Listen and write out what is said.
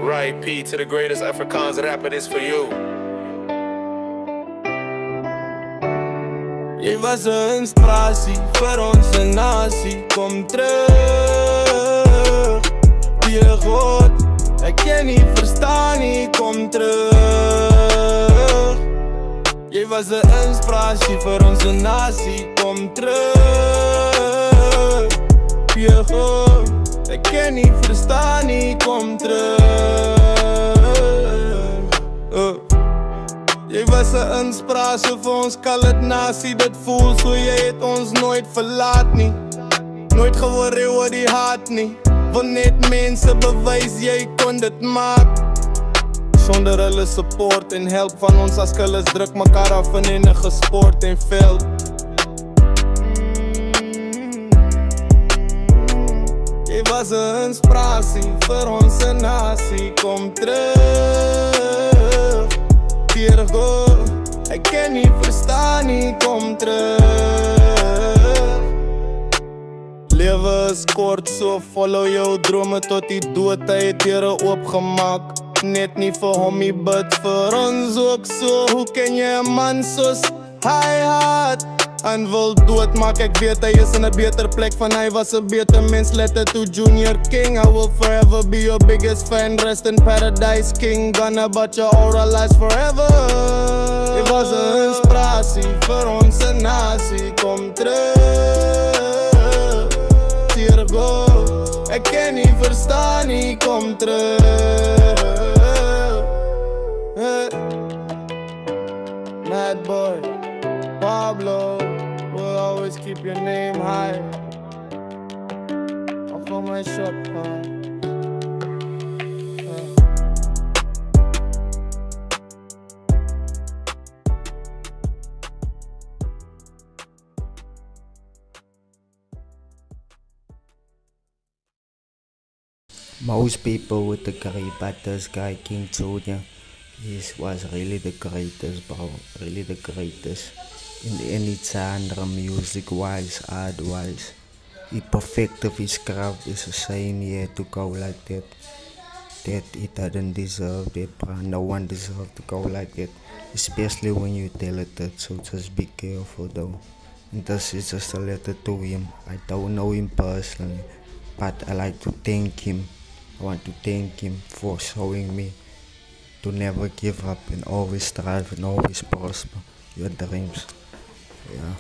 Right, P to the greatest Afrikaans rapper, this for you. Jy was 'n inspirasie vir ons nasie. Kom terug, die God, ek kan nie verstaan nie. Kom terug. Jy was 'n inspirasie vir ons nasie. Kom terug, die God, ek kan nie verstaan nie. Kom terug. Jy was 'n inspirasie vir ons colored nasie. Dit voel so jy het ons nooit verlaat nie. Nooit geworry oor die haat nie. Wil net mense bewys jy kon dit maak. Sonder hulle support en help van ons as killes druk mekaar af in enige sport en veld. Jy was 'n inspirasie vir ons nasie. Kom terug, Diergo, ek kan nie verstaan nie. Kom terug. Lewe is kort, so follow jou drome tot die dood. Hy het deure oopgemaak, net nie vir hom nie, but vir ons ook so. Hoe ken jy 'n man soos hy haat en wil doodmaak? Ek weet hy is in 'n beter plek, van hy was 'n beter mens. Letter to Junior King, I will forever be your biggest fan. Rest in paradise, King. Gonna but your aura lies forever. It was 'n inspirasie vir ons nasie. Kom terug, Diergo, ek kan nie verstaan nie. Kom terug. Mad boy Pablo will always keep your name high. Off on my shot, Most people would agree, but this guy, King Junior, he was really the greatest, bro. Really the greatest. In any genre, music-wise, art-wise. He perfected his craft. It's a shame he had to go like that. That he didn't deserve that, bro. No one deserved to go like that. Especially when you tell it that, so just be careful though. And this is just a letter to him. I don't know him personally, but I like to thank him. I want to thank him for showing me to never give up and always strive and always prosper your dreams. Yeah.